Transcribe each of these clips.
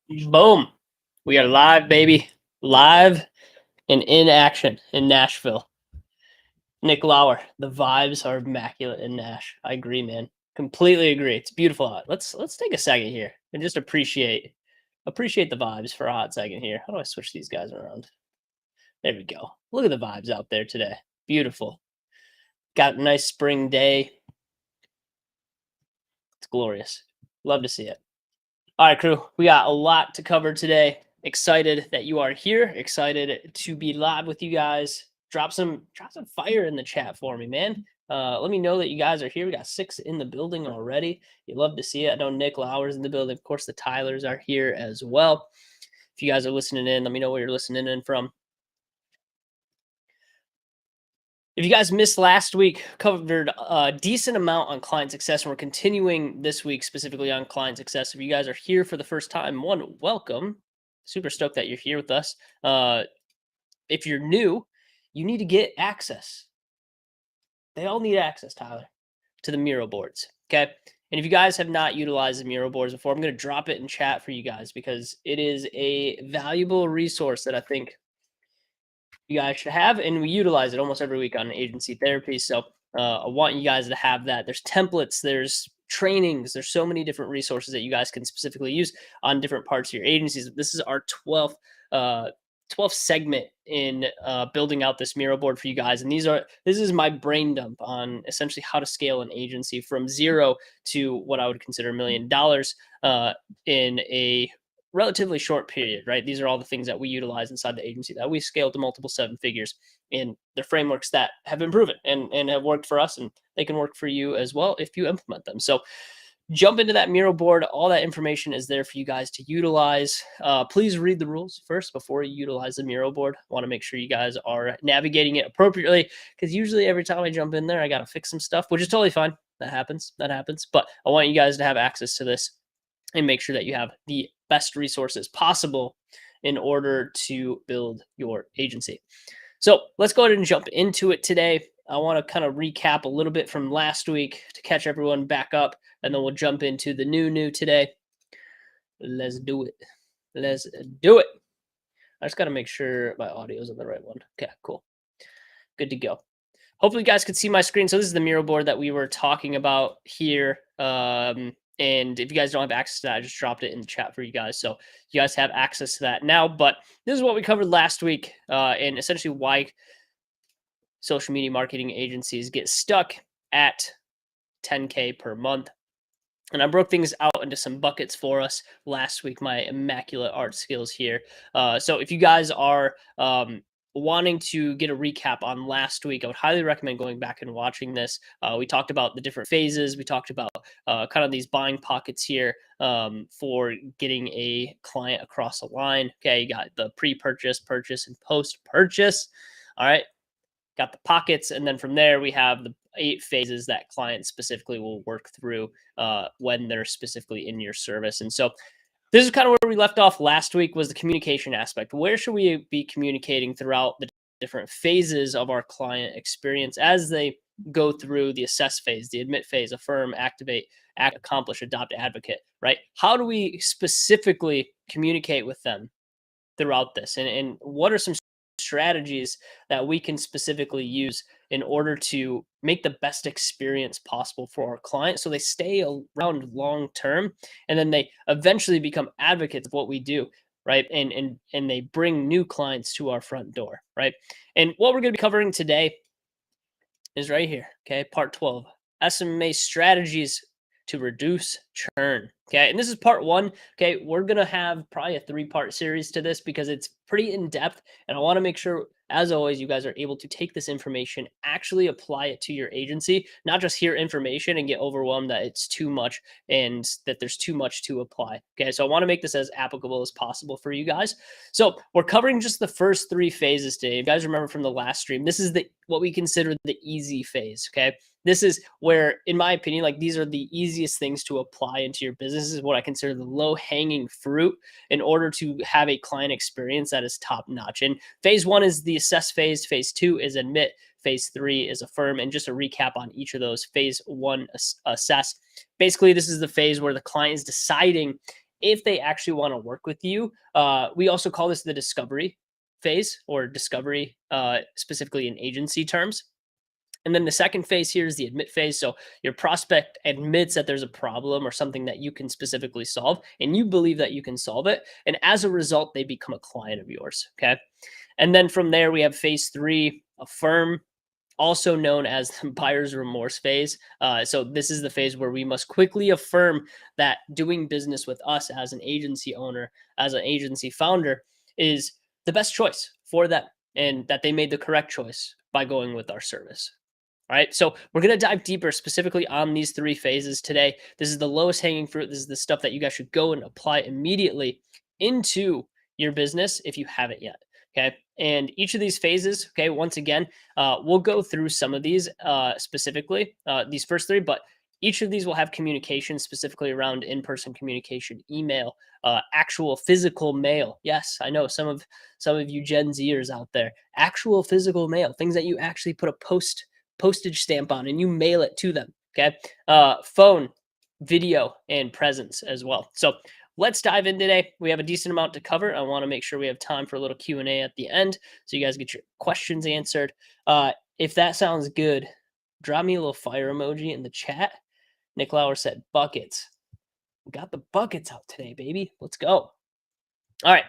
Boom. We are live, baby. Live and in action in Nashville. Nick Lauer, the vibes are immaculate in Nash. I agree, man. Completely agree. It's beautiful out. Let's take a second here and just appreciate the vibes for a hot second here. How do I switch these guys around? There we go. Look at the vibes out there today. Beautiful. Got a nice spring day. It's glorious. Love to see it. All right, crew, we got a lot to cover today. Excited that you are here. Excited to be live with you guys. Drop some fire in the chat for me, man. Let me know that you guys are here. We got 6 in the building already. You love to see it. I know Nick Lauer's in the building. Of course, the Tylers are here as well. If you guys are listening in, let me know where you're listening in from. If you guys missed last week, covered a decent amount on client success, and we're continuing this week specifically on client success. If you guys are here for the first time, one, welcome. Super stoked that you're here with us. If you're new, you need to get access. They all need access, Tyler, to the Miro boards. Okay. And if you guys have not utilized the Miro boards before, I'm going to drop it in chat for you guys because it is a valuable resource that I think you guys should have, and we utilize it almost every week on agency therapy. So I want you guys to have that. There's templates, there's trainings, there's so many different resources that you guys can specifically use on different parts of your agencies. This is our 12th 12th segment in building out this Miro board for you guys. And this is my brain dump on essentially how to scale an agency from zero to what I would consider $1 million in a relatively short period, right? These are all the things that we utilize inside the agency that we scaled to multiple 7 figures, and they're frameworks that have been proven and have worked for us, and they can work for you as well if you implement them. So jump into that Miro board. All that information is there for you guys to utilize. Please read the rules first before you utilize the Miro board. I want to make sure you guys are navigating it appropriately, because usually every time I jump in there, I got to fix some stuff, which is totally fine. That happens. But I want you guys to have access to this and make sure that you have the best resources possible in order to build your agency. So let's go ahead and jump into it today. I want to kind of recap a little bit from last week to catch everyone back up, and then we'll jump into the new today. Let's do it. I just got to make sure my audio is on the right one. Okay, cool. Good to go. Hopefully you guys could see my screen. So this is the Miro board that we were talking about here. And if you guys don't have access to that, I just dropped it in the chat for you guys. So you guys have access to that now. But this is what we covered last week, and essentially why social media marketing agencies get stuck at 10K per month. And I broke things out into some buckets for us last week, my immaculate art skills here. So if you guys are wanting to get a recap on last week, I would highly recommend going back and watching this. We talked about the different phases. We talked about kind of these buying pockets here for getting a client across the line. Okay, you got the pre-purchase, purchase, and post-purchase. All right, got the pockets. And then from there, we have the 8 phases that clients specifically will work through when they're specifically in your service. And so this is kind of where we left off last week, was the communication aspect. Where should we be communicating throughout the different phases of our client experience as they go through the assess phase, the admit phase, affirm, activate, act, accomplish, adopt, advocate, right? How do we specifically communicate with them throughout this? And what are some strategies that we can specifically use in order to make the best experience possible for our clients so they stay around long term, and then they eventually become advocates of what we do, right? And they bring new clients to our front door, right? And what we're going to be covering today is right here, okay? Part 12, SMMA strategies to reduce churn. Okay, and this is part 1. Okay, we're gonna have probably a 3-part series to this because it's pretty in depth, and I want to make sure, as always, you guys are able to take this information, actually apply it to your agency, not just hear information and get overwhelmed that it's too much and that there's too much to apply. Okay, so I want to make this as applicable as possible for you guys. So we're covering just the first 3 phases today. You guys remember from the last stream, this is what we consider the easy phase. Okay, this is where, in my opinion, like, these are the easiest things to apply into your business. This is what I consider the low-hanging fruit in order to have a client experience that is top-notch. And phase 1 is the assess phase. Phase 2 is admit. Phase 3 is affirm. And just a recap on each of those. Phase 1, assess. Basically, this is the phase where the client is deciding if they actually want to work with you. We also call this the discovery phase, or discovery, specifically in agency terms. And then the second phase here is the admit phase. So your prospect admits that there's a problem or something that you can specifically solve, and you believe that you can solve it. And as a result, they become a client of yours. Okay. And then from there, we have phase three, affirm, also known as the buyer's remorse phase. So this is the phase where we must quickly affirm that doing business with us as an agency owner, as an agency founder, is the best choice for them, and that they made the correct choice by going with our service. All right. So we're going to dive deeper specifically on these three phases today. This is the lowest hanging fruit. This is the stuff that you guys should go and apply immediately into your business if you haven't yet. Okay. And each of these phases, okay, once again, we'll go through some of these specifically, these first three, but each of these will have communication specifically around in-person communication, email, actual physical mail. Yes, I know some of you Gen Zers out there, actual physical mail, things that you actually put a postage stamp on and you mail it to them. Okay. Phone, video, and presence as well. So let's dive in today. We have a decent amount to cover. I want to make sure we have time for a little Q&A at the end, so you guys get your questions answered. If that sounds good, drop me a little fire emoji in the chat. Nick Lauer said buckets. We got the buckets out today, baby. Let's go. All right,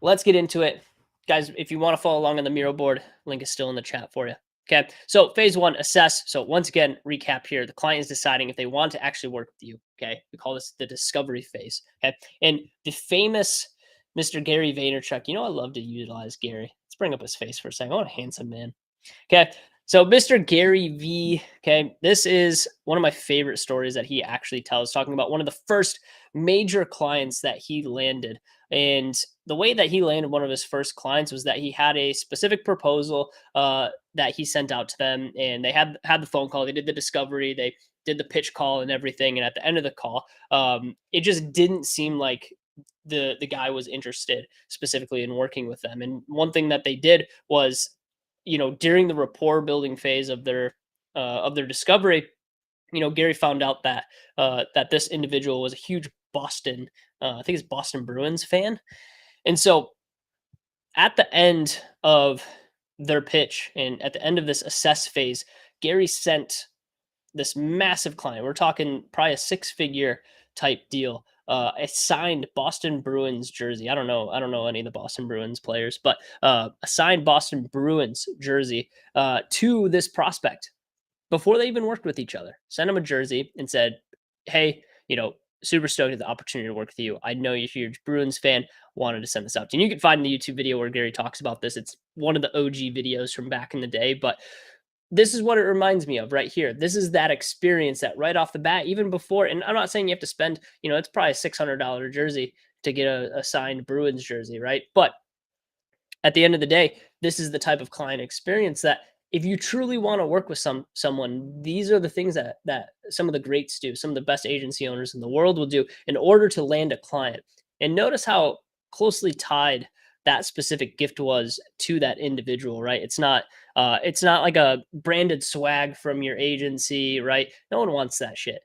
let's get into it. Guys, if you want to follow along on the Miro board, link is still in the chat for you. Okay, so phase one, assess. So once again, recap here. The client is deciding if they want to actually work with you. Okay, we call this the discovery phase. Okay, and the famous Mr. Gary Vaynerchuk, you know, I love to utilize Gary. Let's bring up his face for a second. What a handsome man. Okay, so Mr. Gary V, okay, this is one of my favorite stories that he actually tells, talking about one of the first major clients that he landed. And the way that he landed one of his first clients was that he had a specific proposal that he sent out to them, and they had the phone call. They did the discovery, they did the pitch call and everything. And at the end of the call, it just didn't seem like the guy was interested specifically in working with them. And one thing that they did was, you know, during the rapport building phase of their discovery, you know, Gary found out that that this individual was a huge Boston, I think it's Boston Bruins fan. And so at the end of their pitch and at the end of this assess phase, Gary sent this massive client. We're talking probably a six-figure type deal. A signed Boston Bruins jersey. I don't know any of the Boston Bruins players, but a signed Boston Bruins jersey to this prospect before they even worked with each other. Sent him a jersey and said, "Hey, you know, super stoked at the opportunity to work with you. I know you're a huge Bruins fan. Wanted to send this out to you." And you can find the YouTube video where Gary talks about this. It's one of the OG videos from back in the day, but this is what it reminds me of right here. This is that experience that right off the bat, even before, and I'm not saying you have to spend, you know, it's probably a $600 jersey to get a signed Bruins jersey, right? But at the end of the day, this is the type of client experience that if you truly want to work with someone, these are the things that some of the greats do, some of the best agency owners in the world will do in order to land a client. And notice how closely tied that specific gift was to that individual, right? It's not like a branded swag from your agency, right? No one wants that shit.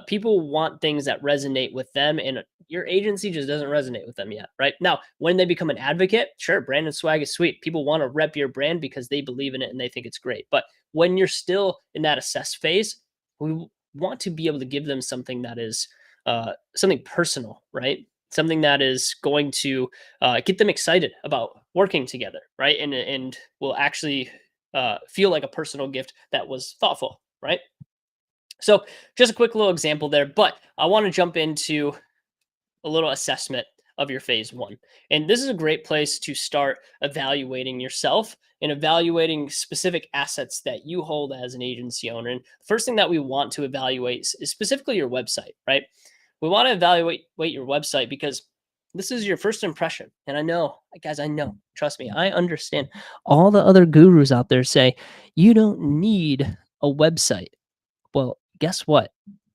People want things that resonate with them, and your agency just doesn't resonate with them yet, right? Now, when they become an advocate, sure, branded swag is sweet. People want to rep your brand because they believe in it and they think it's great. But when you're still in that assess phase, we want to be able to give them something that is something personal, right? Something that is going to get them excited about working together, right? And will actually feel like a personal gift that was thoughtful, right? So just a quick little example there, but I want to jump into a little assessment of your phase one. And this is a great place to start evaluating yourself and evaluating specific assets that you hold as an agency owner. And the first thing that we want to evaluate is specifically your website, right? We want to evaluate your website because this is your first impression. And I know, guys, trust me, I understand. All the other gurus out there say you don't need a website. Well, guess what?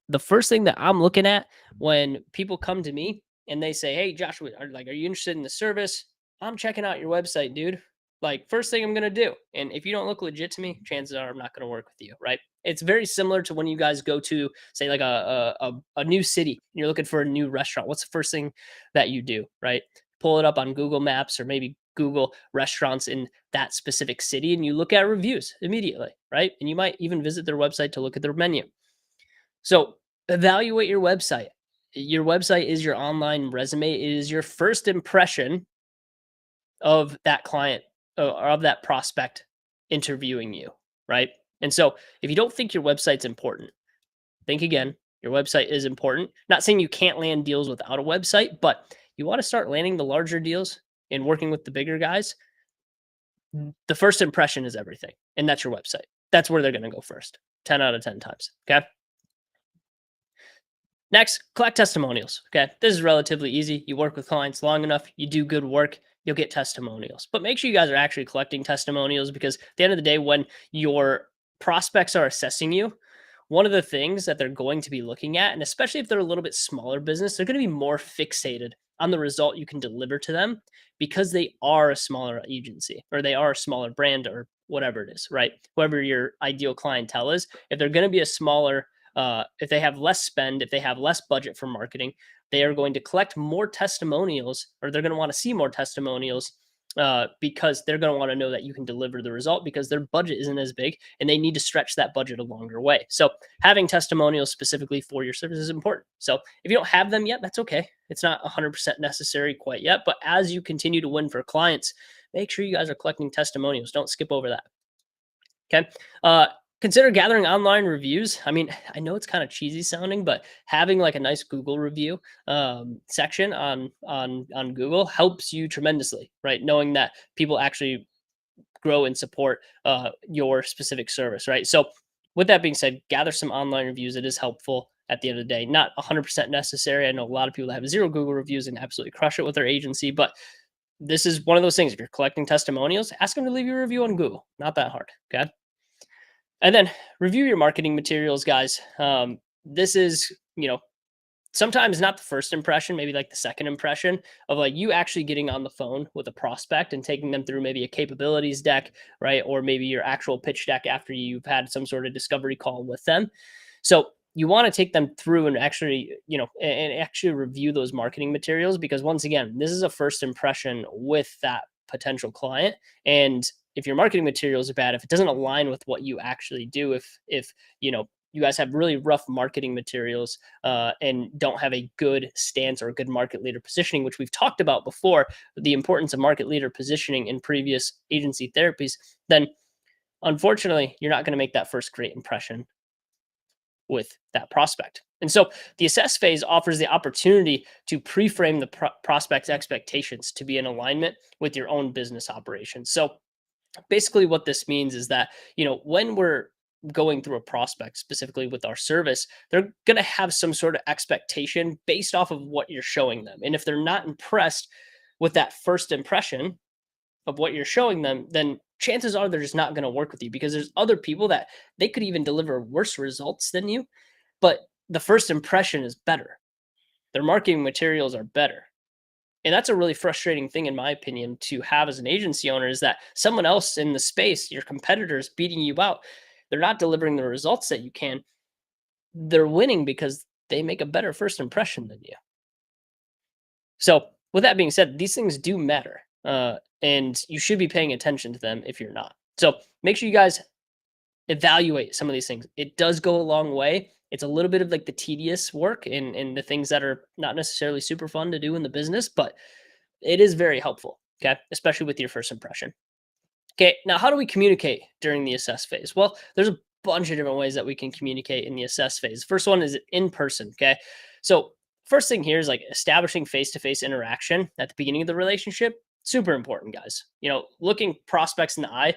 The first thing that I'm looking at when people come to me and they say, "Hey, Joshua, are you interested in the service?" I'm checking out your website, dude. Like, first thing I'm going to do. And if you don't look legit to me, chances are I'm not going to work with you. Right. It's very similar to when you guys go to, say, like a new city. And you're looking for a new restaurant. What's the first thing that you do? Right. Pull it up on Google Maps or maybe Google restaurants in that specific city and you look at reviews immediately. Right. And you might even visit their website to look at their menu. So evaluate your website. Your website is your online resume. It is your first impression of that client or of that prospect interviewing you, right? And so if you don't think your website's important, think again. Your website is important. Not saying you can't land deals without a website, but you want to start landing the larger deals and working with the bigger guys. The first impression is everything, and that's your website. That's where they're going to go first, 10 out of 10 times. Okay. Next, collect testimonials. Okay. This is relatively easy. You work with clients long enough, you do good work, you'll get testimonials. But make sure you guys are actually collecting testimonials because at the end of the day, when your prospects are assessing you, one of the things that they're going to be looking at, and especially if they're a little bit smaller business, they're going to be more fixated on the result you can deliver to them because they are a smaller agency or they are a smaller brand or whatever it is, right? Whoever your ideal clientele is, if they're going to be a smaller if they have less spend, if they have less budget for marketing, they are going to collect more testimonials or they're going to want to see more testimonials because they're going to want to know that you can deliver the result because their budget isn't as big and they need to stretch that budget a longer way. So having testimonials specifically for your service is important. So if you don't have them yet, that's okay. It's not 100% necessary quite yet, but as you continue to win for clients, make sure you guys are collecting testimonials. Don't skip over that. Okay. Consider gathering online reviews. I mean, I know it's kind of cheesy sounding, but having like a nice Google review section on Google helps you tremendously, right? Knowing that people actually grow and support your specific service, right? So, with that being said, gather some online reviews. It is helpful at the end of the day. Not 100% necessary. I know a lot of people that have 0 Google reviews and absolutely crush it with their agency, but this is one of those things. If you're collecting testimonials, ask them to leave you a review on Google. Not that hard. Okay. And then review your marketing materials, guys. This is, sometimes not the first impression, maybe like the second impression of like you actually getting on the phone with a prospect and taking them through maybe a capabilities deck, right? Or maybe your actual pitch deck after you've had some sort of discovery call with them. So you want to take them through and actually, and actually review those marketing materials because once again, this is a first impression with that potential client. And if your marketing materials are bad, if it doesn't align with what you actually do, if you guys have really rough marketing materials and don't have a good stance or a good market leader positioning, which we've talked about before, the importance of market leader positioning in previous agency therapies, then unfortunately, you're not going to make that first great impression with that prospect. And so the assess phase offers the opportunity to pre-frame the prospect's expectations to be in alignment with your own business operations. So basically what this means is that, when we're going through a prospect, specifically with our service, they're going to have some sort of expectation based off of what you're showing them. And if they're not impressed with that first impression of what you're showing them, then chances are they're just not going to work with you because there's other people that they could even deliver worse results than you, but the first impression is better. Their marketing materials are better. And that's a really frustrating thing, in my opinion, to have as an agency owner is that someone else in the space, your competitors beating you out, they're not delivering the results that you can. They're winning because they make a better first impression than you. So with that being said, these things do matter. And you should be paying attention to them if you're not. So make sure you guys evaluate some of these things. It does go a long way. It's a little bit of like the tedious work and the things that are not necessarily super fun to do in the business, but it is very helpful. Okay. Especially with your first impression. Okay. Now, how do we communicate during the assess phase? Well, there's a bunch of different ways that we can communicate in the assess phase. First one is in person. Okay. So first thing here is like establishing face-to-face interaction at the beginning of the relationship. Super important, guys. Looking prospects in the eye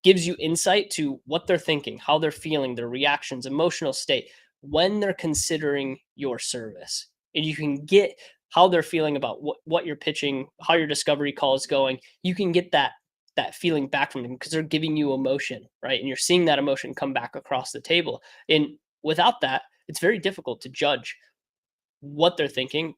gives you insight to what they're thinking, how they're feeling, their reactions, emotional state when they're considering your service. And you can get how they're feeling about what you're pitching, how your discovery call is going. You can get that feeling back from them because they're giving you emotion, right? And you're seeing that emotion come back across the table. And without that, it's very difficult to judge what they're thinking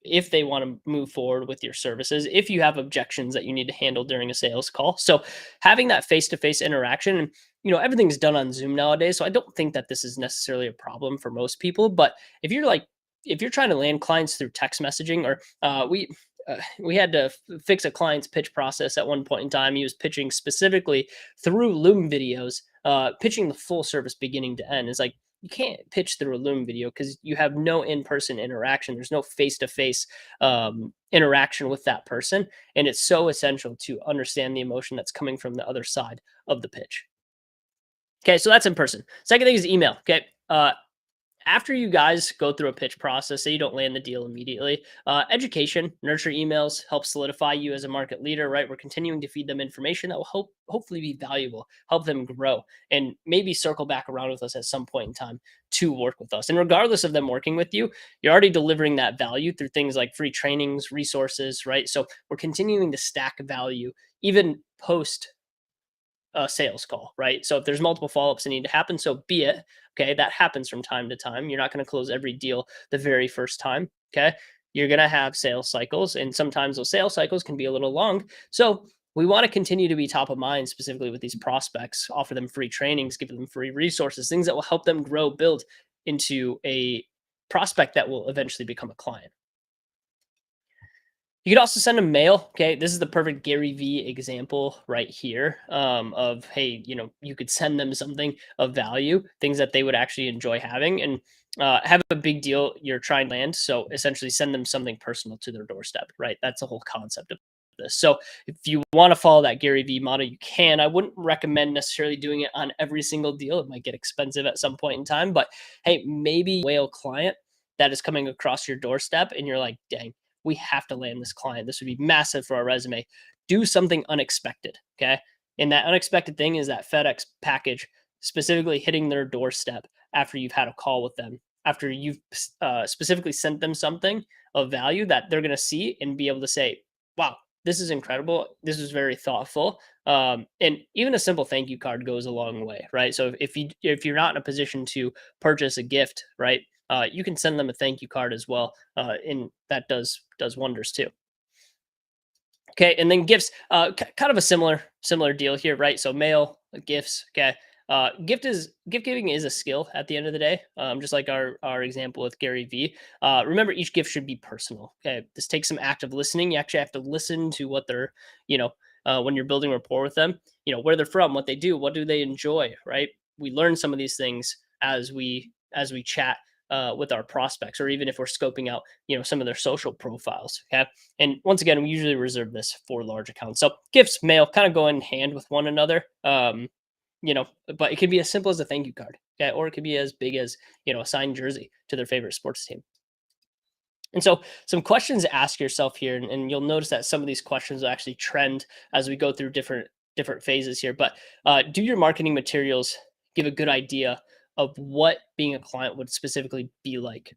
if they want to move forward with your services, if you have objections that you need to handle during a sales call. So having that face-to-face interaction, and everything's done on Zoom nowadays, so I don't think that this is necessarily a problem for most people. But if you're trying to land clients through text messaging, or we had to fix a client's pitch process at one point in time. He was pitching specifically through Loom videos, pitching the full service beginning to end. It's like, you can't pitch through a Loom video because you have no in-person interaction. There's no face-to-face interaction with that person, and it's so essential to understand the emotion that's coming from the other side of the pitch. Okay, so that's in person. Second thing is email. Okay, after you guys go through a pitch process, say you don't land the deal immediately, education, nurture emails, help solidify you as a market leader, right? We're continuing to feed them information that will hopefully be valuable, help them grow, and maybe circle back around with us at some point in time to work with us. And regardless of them working with you, you're already delivering that value through things like free trainings, resources, right? So we're continuing to stack value even post a sales call, right? So if there's multiple follow-ups that need to happen, so be it. Okay, that happens from time to time. You're not going to close every deal the very first time. Okay, you're going to have sales cycles, and sometimes those sales cycles can be a little long. So we want to continue to be top of mind, specifically with these prospects, offer them free trainings, give them free resources, things that will help them grow, build into a prospect that will eventually become a client. You could also send a mail. Okay, this is the perfect Gary V example right here, of, hey, you could send them something of value, things that they would actually enjoy having, and have a big deal you're trying to land. So essentially, send them something personal to their doorstep. Right, that's the whole concept of this. So if you want to follow that Gary V model, you can. I wouldn't recommend necessarily doing it on every single deal. It might get expensive at some point in time, but hey, maybe whale client that is coming across your doorstep, and you're like, dang, we have to land this client. This would be massive for our resume. Do something unexpected. Okay. And that unexpected thing is that FedEx package specifically hitting their doorstep after you've had a call with them, after you've specifically sent them something of value that they're going to see and be able to say, wow, this is incredible. This was very thoughtful. And even a simple thank you card goes a long way, right? So if you're not in a position to purchase a gift, right, you can send them a thank you card as well, and that does wonders too. Okay, and then gifts, kind of a similar deal here, right? So mail, gifts. Okay, gift giving is a skill at the end of the day, just like our example with Gary V. Remember, each gift should be personal. Okay, this takes some active listening. You actually have to listen to what they're, when you're building rapport with them, where they're from, what they do, what do they enjoy, right? We learn some of these things as we chat with our prospects, or even if we're scoping out, some of their social profiles. Okay. And once again, we usually reserve this for large accounts. So gifts, mail kind of go in hand with one another. But it can be as simple as a thank you card. Okay. Or it could be as big as, a signed jersey to their favorite sports team. And so some questions to ask yourself here, and you'll notice that some of these questions will actually trend as we go through different phases here. But do your marketing materials give a good idea of what being a client would specifically be like?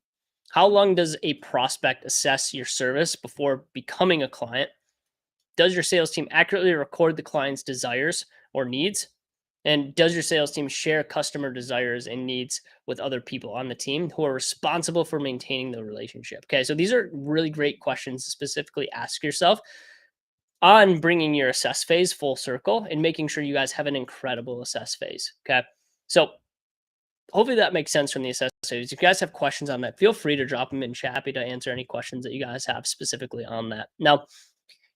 How long does a prospect assess your service before becoming a client? Does your sales team accurately record the client's desires or needs? And does your sales team share customer desires and needs with other people on the team who are responsible for maintaining the relationship? Okay, so these are really great questions to specifically ask yourself on bringing your assess phase full circle and making sure you guys have an incredible assess phase. Okay, so hopefully that makes sense from the assess phase. If you guys have questions on that, feel free to drop them in chat. Happy to answer any questions that you guys have specifically on that. Now,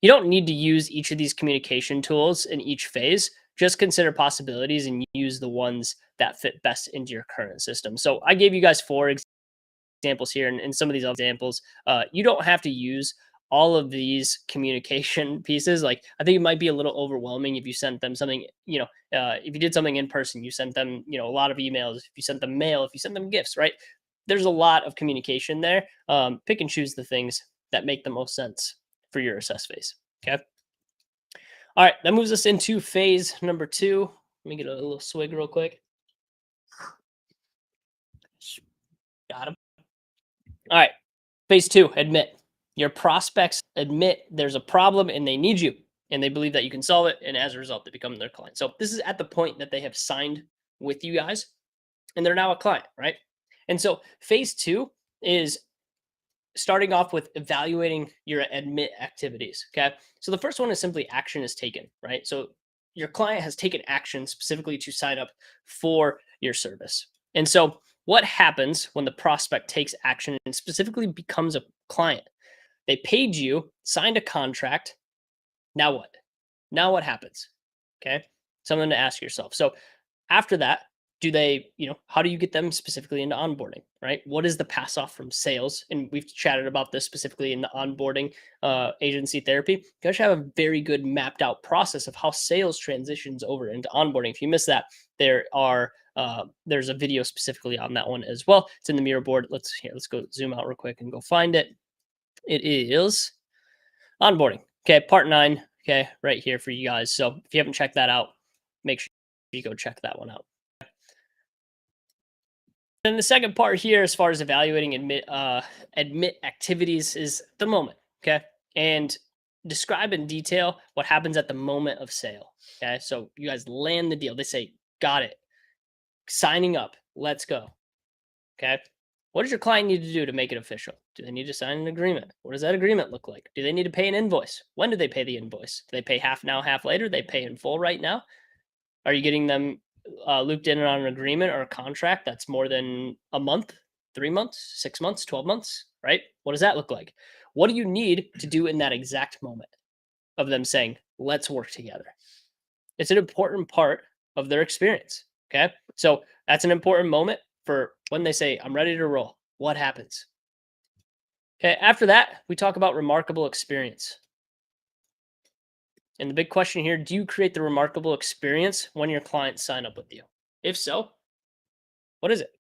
you don't need to use each of these communication tools in each phase. Just consider possibilities and use the ones that fit best into your current system. So I gave you guys four examples here, and in some of these examples, you don't have to use all of these communication pieces. Like, I think it might be a little overwhelming if you sent them something, if you did something in person, you sent them, a lot of emails, if you sent them mail, if you sent them gifts, right? There's a lot of communication there. Pick and choose the things that make the most sense for your assess phase. Okay. All right. That moves us into phase number 2. Let me get a little swig real quick. Got him. All right. Phase 2, admit. Your prospects admit there's a problem and they need you, and they believe that you can solve it. And as a result, they become their client. So this is at the point that they have signed with you guys and they're now a client, right? And so phase 2 is starting off with evaluating your admit activities. Okay. So the first one is simply action is taken, right? So your client has taken action specifically to sign up for your service. And so what happens when the prospect takes action and specifically becomes a client? They paid you, signed a contract. Now what? Now what happens? Okay. Something to ask yourself. So after that, do they, how do you get them specifically into onboarding, right? What is the pass off from sales? And we've chatted about this specifically in the onboarding agency therapy. You guys should have a very good mapped out process of how sales transitions over into onboarding. If you miss that, there's a video specifically on that one as well. It's in the mirror board. Let's go zoom out real quick and go find it. It is onboarding. Okay, part 9. Okay, right here for you guys. So if you haven't checked that out, make sure you go check that one out. Then the second part here, as far as evaluating admit activities, is the moment. Okay, and describe in detail what happens at the moment of sale. Okay, so you guys land the deal. They say, "Got it, signing up. Let's go." Okay, what does your client need to do to make it official? Do they need to sign an agreement? What does that agreement look like? Do they need to pay an invoice? When do they pay the invoice? Do they pay half now, half later? They pay in full right now? Are you getting them looped in on an agreement or a contract that's more than a month, 3 months, 6 months, 12 months, right? What does that look like? What do you need to do in that exact moment of them saying, let's work together? It's an important part of their experience. Okay. So that's an important moment for when they say, I'm ready to roll. What happens? Okay. After that, we talk about remarkable experience. And the big question here, do you create the remarkable experience when your clients sign up with you? If so, what is it?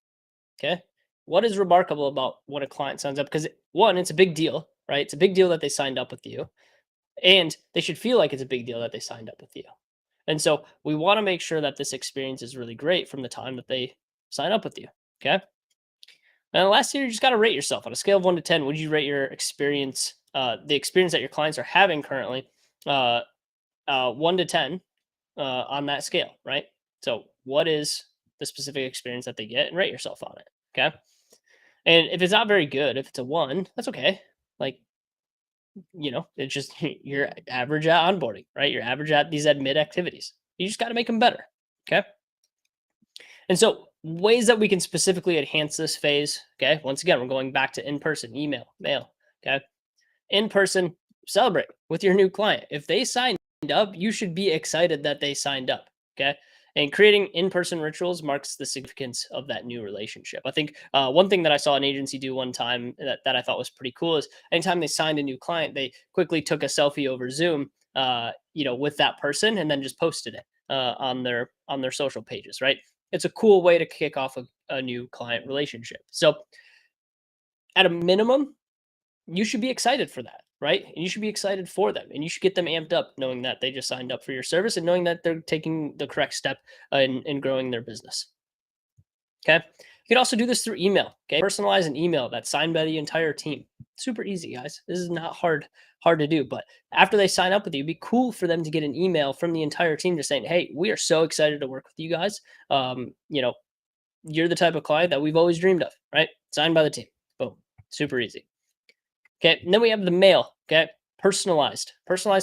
Okay. What is remarkable about when a client signs up? Because one, it's a big deal, right? It's a big deal that they signed up with you. And they should feel like it's a big deal that they signed up with you. And so we want to make sure that this experience is really great from the time that they sign up with you. Okay. And last year, you just got to rate yourself on a scale of 1 to 10. Would you rate your experience, the experience that your clients are having currently, 1 to 10 on that scale, right? So, what is the specific experience that they get, and rate yourself on it. Okay. And if it's not very good, if it's a 1, that's okay. Like, it's just you're average at onboarding, right? You're average at these admit activities. You just got to make them better. Okay. And so, ways that we can specifically enhance this phase. Okay. Once again, we're going back to in person, email, mail. Okay. In person, celebrate with your new client. If they signed up, you should be excited that they signed up. Okay. And creating in person rituals marks the significance of that new relationship. I think one thing that I saw an agency do one time that I thought was pretty cool is anytime they signed a new client, they quickly took a selfie over Zoom, with that person and then just posted it on their social pages, right? It's a cool way to kick off a new client relationship. So, at a minimum, you should be excited for that, right? And you should be excited for them, and you should get them amped up knowing that they just signed up for your service and knowing that they're taking the correct step in growing their business. Okay. You can also do this through email. Okay. Personalize an email that's signed by the entire team. Super easy, guys. This is not hard to do. But after they sign up with you, it'd be cool for them to get an email from the entire team just saying, hey, we are so excited to work with you guys. You're the type of client that we've always dreamed of, right? Signed by the team. Boom. Super easy. Okay. And then we have the mail. Okay. Personalized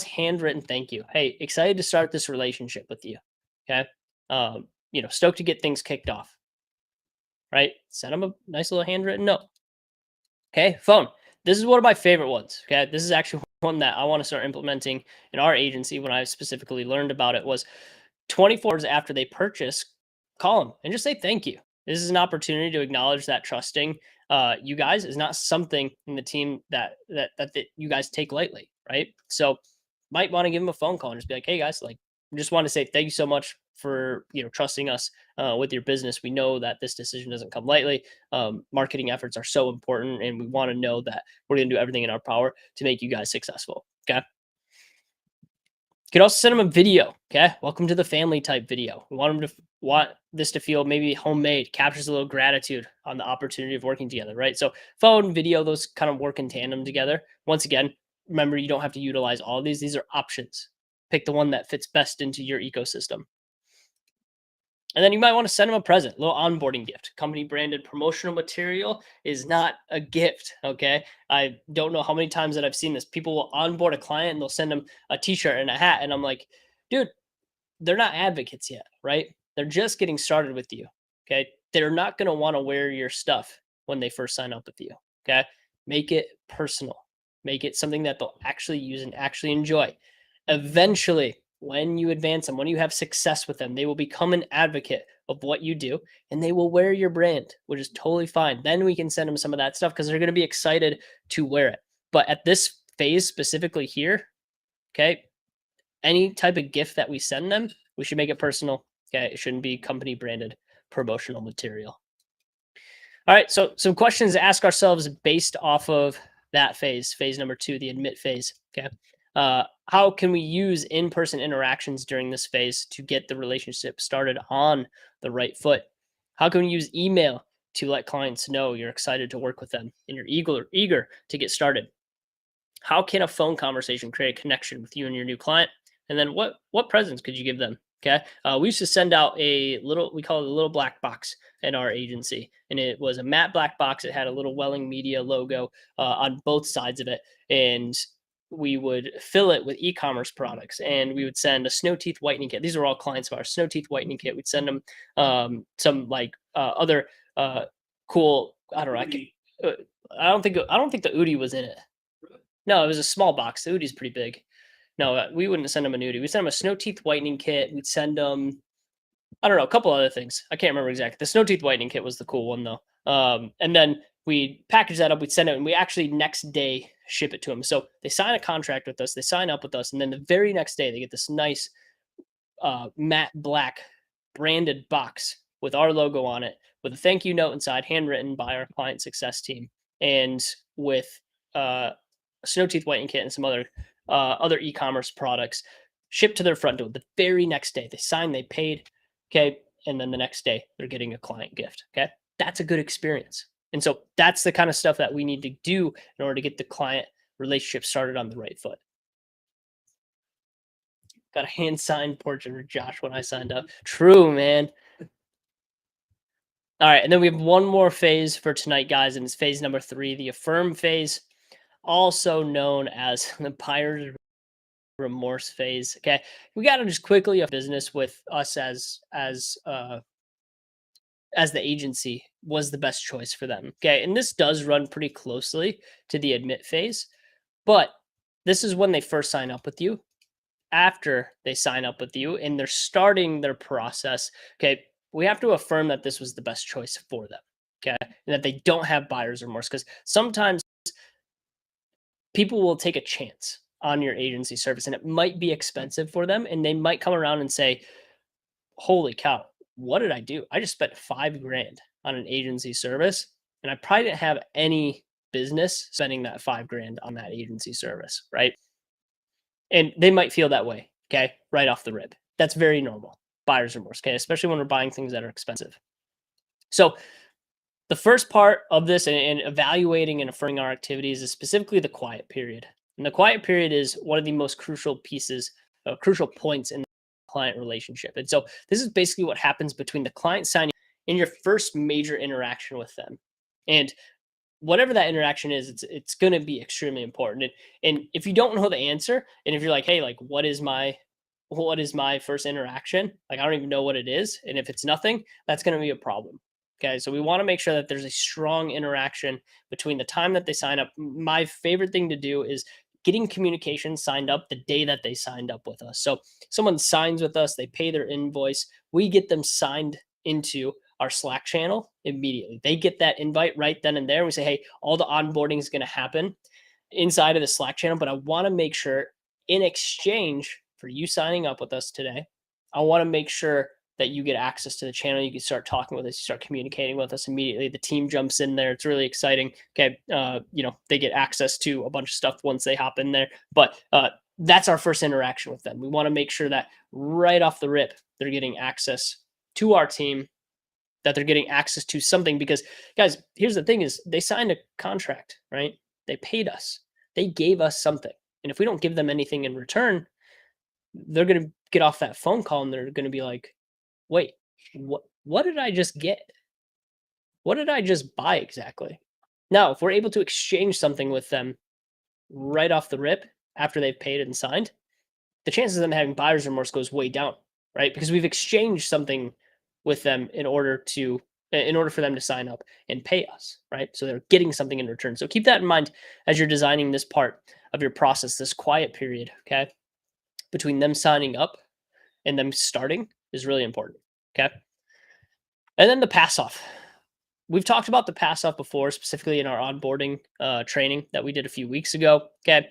handwritten thank you. Hey, excited to start this relationship with you. Okay. Stoked to get things kicked off. Right? Send them a nice little handwritten note. Okay. Phone. This is one of my favorite ones. Okay. This is actually one that I want to start implementing in our agency. When I specifically learned about it was 24 hours after they purchase, call them and just say thank you. This is an opportunity to acknowledge that trusting you guys is not something in the team that you guys take lightly, right? So might want to give them a phone call and just be like, hey guys, like, just want to say thank you so much for trusting us with your business. We know that this decision doesn't come lightly. Marketing efforts are so important, and we want to know that we're going to do everything in our power to make you guys successful. Okay. You can also send them a video. Okay. Welcome to the family type video. We want them to want this to feel maybe homemade, captures a little gratitude on the opportunity of working together, right? So phone, video, those kind of work in tandem together. Once again, remember, you don't have to utilize all of these. These are options. Pick the one that fits best into your ecosystem. And then you might want to send them a present, a little onboarding gift. Company branded promotional material is not a gift. Okay. I don't know how many times that I've seen this. People will onboard a client and they'll send them a t-shirt and a hat. And I'm like, dude, they're not advocates yet, right? They're just getting started with you. Okay. They're not going to want to wear your stuff when they first sign up with you. Okay. Make it personal, make it something that they'll actually use and actually enjoy. Eventually, when you advance them, when you have success with them, they will become an advocate of what you do and they will wear your brand, which is totally fine. Then we can send them some of that stuff because they're going to be excited to wear it. But at this phase specifically here, okay, any type of gift that we send them, we should make it personal. Okay. It shouldn't be company branded promotional material. All right. So some questions to ask ourselves based off of that phase number 2, the admit phase. Okay. How can we use in-person interactions during this phase to get the relationship started on the right foot? How can we use email to let clients know you're excited to work with them and you're eager to get started? How can a phone conversation create a connection with you and your new client? And then what presents could you give them? Okay. We used to send out a little, we call it a little black box in our agency. And it was a matte black box. It had a little Welling Media logo on both sides of it. And we would fill it with e-commerce products and we would send a snow teeth whitening kit. These are all clients of ours, snow teeth whitening kit. We'd send them some like other cool, I don't know. I don't think the Udi was in it. No, it was a small box. The Udi's pretty big. No, we wouldn't send them an Udi. We'd send them a snow teeth whitening kit. We'd send them, I don't know, a couple other things. I can't remember exactly. The snow teeth whitening kit was the cool one though. And then we'd package that up. We'd send it, and we actually next day ship it to them. So they sign a contract with us. They sign up with us, and then the very next day they get this nice matte black branded box with our logo on it, with a thank you note inside, handwritten by our client success team, and with snow teeth whitening kit and some other e-commerce products shipped to their front door the very next day. They signed, they paid, okay, and then the next day they're getting a client gift. Okay, that's a good experience. And so that's the kind of stuff that we need to do in order to get the client relationship started on the right foot. Got a hand signed portrait of Josh when I signed up. True, man. All right, and then we have one more phase for tonight, guys, and it's phase number 3, the affirm phase, also known as the buyer's remorse phase. Okay, we got to just quickly a business with us as the agency was the best choice for them. Okay, and this does run pretty closely to the admit phase, but this is when they first sign up with you. After they sign up with you and they're starting their process, okay, we have to affirm that this was the best choice for them. Okay, and that they don't have buyer's remorse, because sometimes people will take a chance on your agency service and it might be expensive for them, and they might come around and say, holy cow, what did I do? I just spent $5,000 on an agency service and I probably didn't have any business spending that $5,000 on that agency service, right? And they might feel that way, okay, right off the rip. That's very normal. Buyer's remorse, okay, especially when we're buying things that are expensive. So the first part of this and evaluating and affirming our activities is specifically the quiet period. And the quiet period is one of the most crucial pieces, crucial points in the client relationship. And so this is basically what happens between the client signing in your first major interaction with them. And whatever that interaction is, it's going to be extremely important. And if you don't know the answer, and if you're like, hey, like, what is my first interaction? Like, I don't even know what it is. And if it's nothing, that's going to be a problem. Okay. So we want to make sure that there's a strong interaction between the time that they sign up. My favorite thing to do is getting communication signed up the day that they signed up with us. So someone signs with us, they pay their invoice, we get them signed into our Slack channel immediately. They get that invite right then and there. We say, hey, all the onboarding is going to happen inside of the Slack channel, but I want to make sure, in exchange for you signing up with us today, I want to make sure that you get access to the channel. You can start talking with us, you start communicating with us immediately. The team jumps in there. It's really exciting. Okay. They get access to a bunch of stuff once they hop in there, but that's our first interaction with them. We want to make sure that right off the rip, they're getting access to our team, that they're getting access to something, because guys, here's the thing is they signed a contract, right? They paid us, they gave us something. And if we don't give them anything in return, they're going to get off that phone call and they're going to be like, wait, what did I just get? What did I just buy exactly? Now, if we're able to exchange something with them right off the rip after they've paid and signed, the chances of them having buyer's remorse goes way down, right? Because we've exchanged something with them in order for them to sign up and pay us, right? So they're getting something in return. So keep that in mind as you're designing this part of your process, this quiet period, okay? Between them signing up and them starting is really important, okay? And then the pass off. We've talked about the pass off before, specifically in our onboarding training that we did a few weeks ago, okay?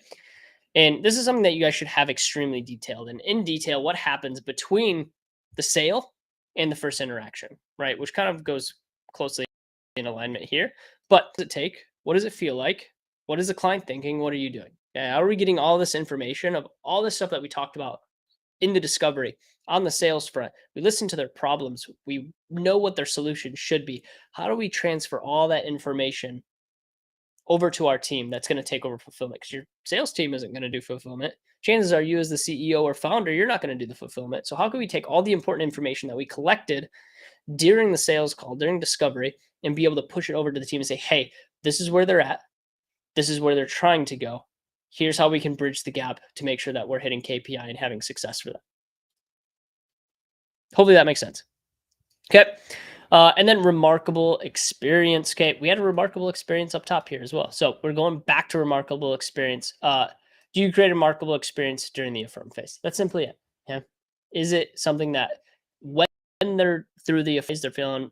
And this is something that you guys should have extremely detailed and in detail what happens between the sale and the first interaction, right? Which kind of goes closely in alignment here. But what does it take? What does it feel like? What is the client thinking? What are you doing? Okay, how are we getting all this information of all this stuff that we talked about in the discovery on the sales front? We listen to their problems. We know what their solution should be. How do we transfer all that information over to our team that's going to take over fulfillment? Because your sales team isn't going to do fulfillment. Chances are you as the CEO or founder, you're not going to do the fulfillment. So how can we take all the important information that we collected during the sales call, during discovery, and be able to push it over to the team and say, hey, this is where they're at. This is where they're trying to go. Here's how we can bridge the gap to make sure that we're hitting KPI and having success for them. Hopefully that makes sense. Okay. And then remarkable experience. Okay. We had a remarkable experience up top here as well. So we're going back to remarkable experience. Do you create a remarkable experience during the affirm phase? That's simply it. Yeah. Is it something that when they're through the phase, they're feeling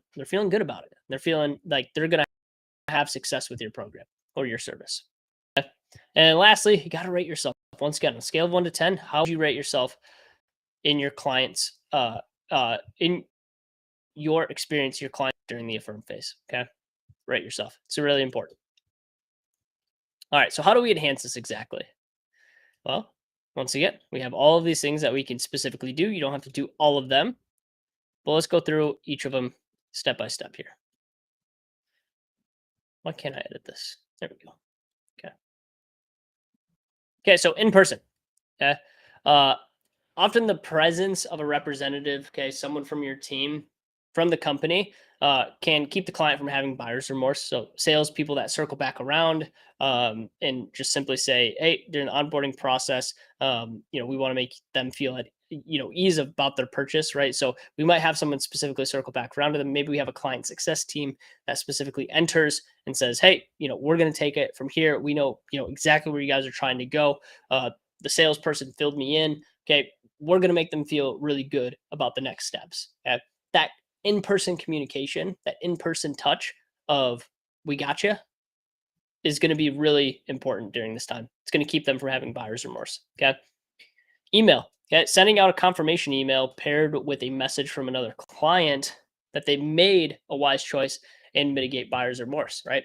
good about it. They're feeling like they're going to have success with your program or your service. Okay? And lastly, you got to rate yourself. Once again, on a scale of 1 to 10, how would you rate yourself in your clients, in your experience, your client during the affirm phase? Okay. Rate yourself. It's really important. All right. So how do we enhance this exactly? Well, once again, we have all of these things that we can specifically do. You don't have to do all of them, but let's go through each of them step by step here. Why can't I edit this? There we go. Okay. Okay. So in person. Okay. Often the presence of a representative, okay, someone from your team, from the company, can keep the client from having buyer's remorse. So salespeople that circle back around and just simply say, "Hey, during the onboarding process, we want to make them feel at ease about their purchase, right?" So we might have someone specifically circle back around to them. Maybe we have a client success team that specifically enters and says, "Hey, we're going to take it from here. We know, exactly where you guys are trying to go. The salesperson filled me in. Okay, we're going to make them feel really good about the next steps." Okay? That in-person communication, that in-person touch of "we got you" is going to be really important during this time. It's going to keep them from having buyer's remorse. Okay. Email. Okay. Sending out a confirmation email paired with a message from another client that they made a wise choice and mitigate buyer's remorse, right?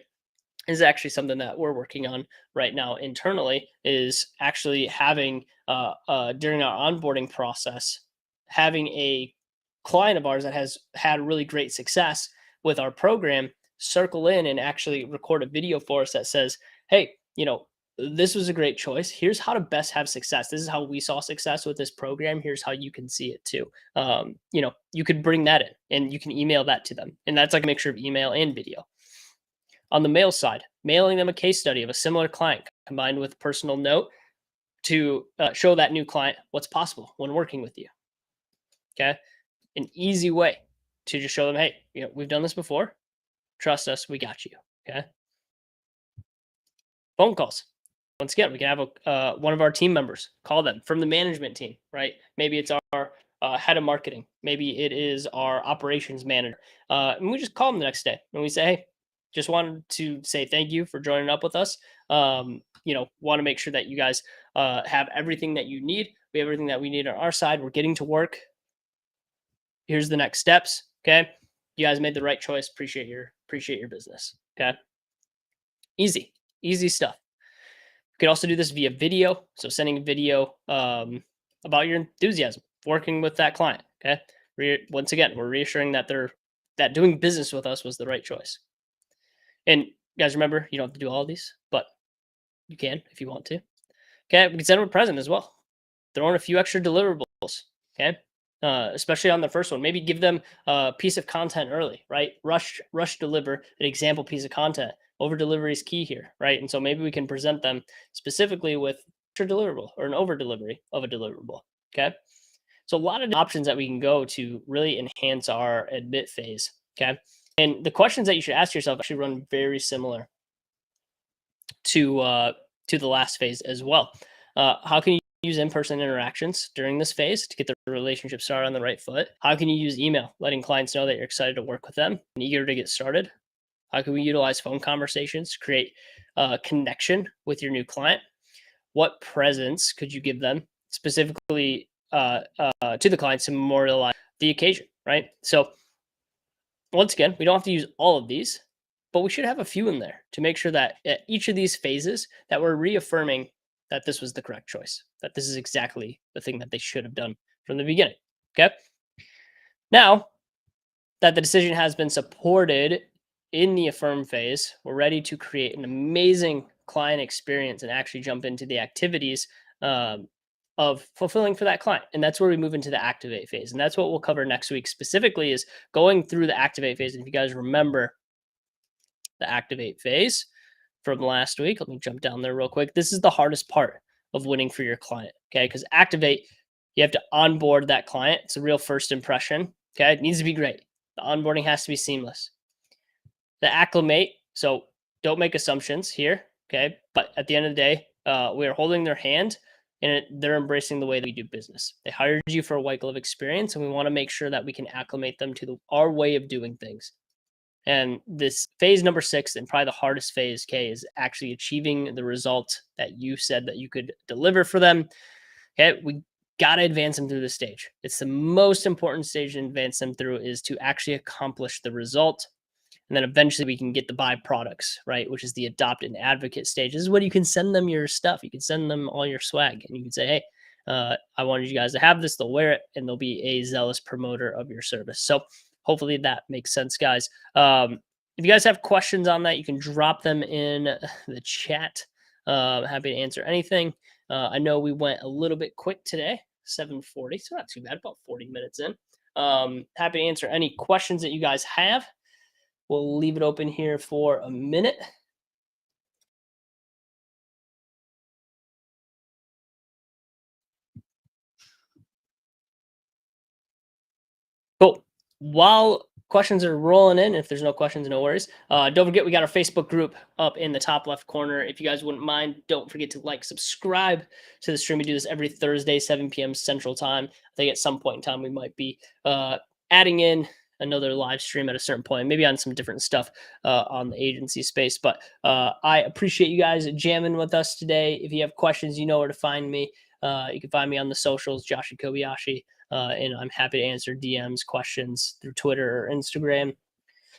Is actually something that we're working on right now internally, is actually having during our onboarding process, having a client of ours that has had really great success with our program circle in and actually record a video for us that says, hey, this was a great choice. Here's how to best have success. This is how we saw success with this program. Here's how you can see it too. You could bring that in and you can email that to them. And that's like a mixture of email and video. On the mail side, mailing them a case study of a similar client combined with a personal note to show that new client what's possible when working with you. Okay. An easy way to just show them, hey, we've done this before. Trust us, we got you. Okay. Phone calls. Once again, we can have one of our team members call them from the management team, right? Maybe it's our head of marketing. Maybe it is our operations manager. And we just call them the next day and we say, hey, just wanted to say thank you for joining up with us. Want to make sure that you guys have everything that you need. We have everything that we need on our side. We're getting to work. Here's the next steps. Okay. You guys made the right choice. Appreciate your business. Okay. Easy stuff. You could also do this via video. So sending a video about your enthusiasm, working with that client. Okay. Once again, we're reassuring that that doing business with us was the right choice. And guys, remember, you don't have to do all of these, but you can if you want to. Okay. We can send them a present as well. Throw in a few extra deliverables. Okay. especially on the first one. Maybe give them a piece of content early, right? Rush deliver an example piece of content. Over delivery is key here, right? And so maybe we can present them specifically with a deliverable or an over delivery of a deliverable. Okay. So a lot of options that we can go to really enhance our admit phase. Okay. And the questions that you should ask yourself actually run very similar to the last phase as well. How can you use in-person interactions during this phase to get the relationship started on the right foot? How can you use email, letting clients know that you're excited to work with them and eager to get started? How can we utilize phone conversations to create a connection with your new client? What presents could you give them specifically to the clients to memorialize the occasion, right? So once again, we don't have to use all of these, but we should have a few in there to make sure that at each of these phases that we're reaffirming that this was the correct choice, that this is exactly the thing that they should have done from the beginning. Okay. Now that the decision has been supported in the affirm phase, we're ready to create an amazing client experience and actually jump into the activities of fulfilling for that client. And that's where we move into the activate phase. And that's what we'll cover next week specifically, is going through the activate phase. And if you guys remember the activate phase from last week, let me jump down there real quick. This is the hardest part of winning for your client. Okay. Because activate, you have to onboard that client. It's a real first impression. Okay. It needs to be great. The onboarding has to be seamless. The acclimate, so don't make assumptions here. Okay. But at the end of the day, we are holding their hand and they're embracing the way that we do business. They hired you for a white glove experience, and we want to make sure that we can acclimate them to our way of doing things. And this phase number 6, and probably the hardest phase, K, is actually achieving the result that you said that you could deliver for them. Okay, we got to advance them through the stage. It's the most important stage to advance them through, is to actually accomplish the result. And then eventually we can get the byproducts, right? Which is the adopt and advocate stage. This is when you can send them your stuff. You can send them all your swag, and you can say, hey, I wanted you guys to have this. They'll wear it, and they'll be a zealous promoter of your service. So hopefully that makes sense, guys. If you guys have questions on that, you can drop them in the chat. Happy to answer anything. I know we went a little bit quick today, 7:40, so not too bad, about 40 minutes in. Happy to answer any questions that you guys have. We'll leave it open here for a minute. Cool. While questions are rolling in, if there's no questions, no worries. Don't forget, we got our Facebook group up in the top left corner. If you guys wouldn't mind, don't forget to like, subscribe to the stream. We do this every Thursday, 7 p.m. Central Time. I think at some point in time we might be adding in another live stream at a certain point, maybe on some different stuff on the agency space. But I appreciate you guys jamming with us today. If you have questions, you know where to find me. You can find me on the socials, Joshi Kobayashi. And I'm happy to answer DMs, questions through Twitter or Instagram.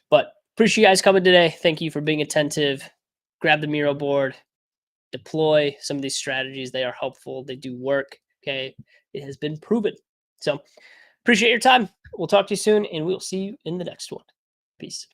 But appreciate you guys coming today. Thank you for being attentive. Grab the Miro board, deploy some of these strategies. They are helpful. They do work. Okay. It has been proven. So appreciate your time. We'll talk to you soon, and we'll see you in the next one. Peace.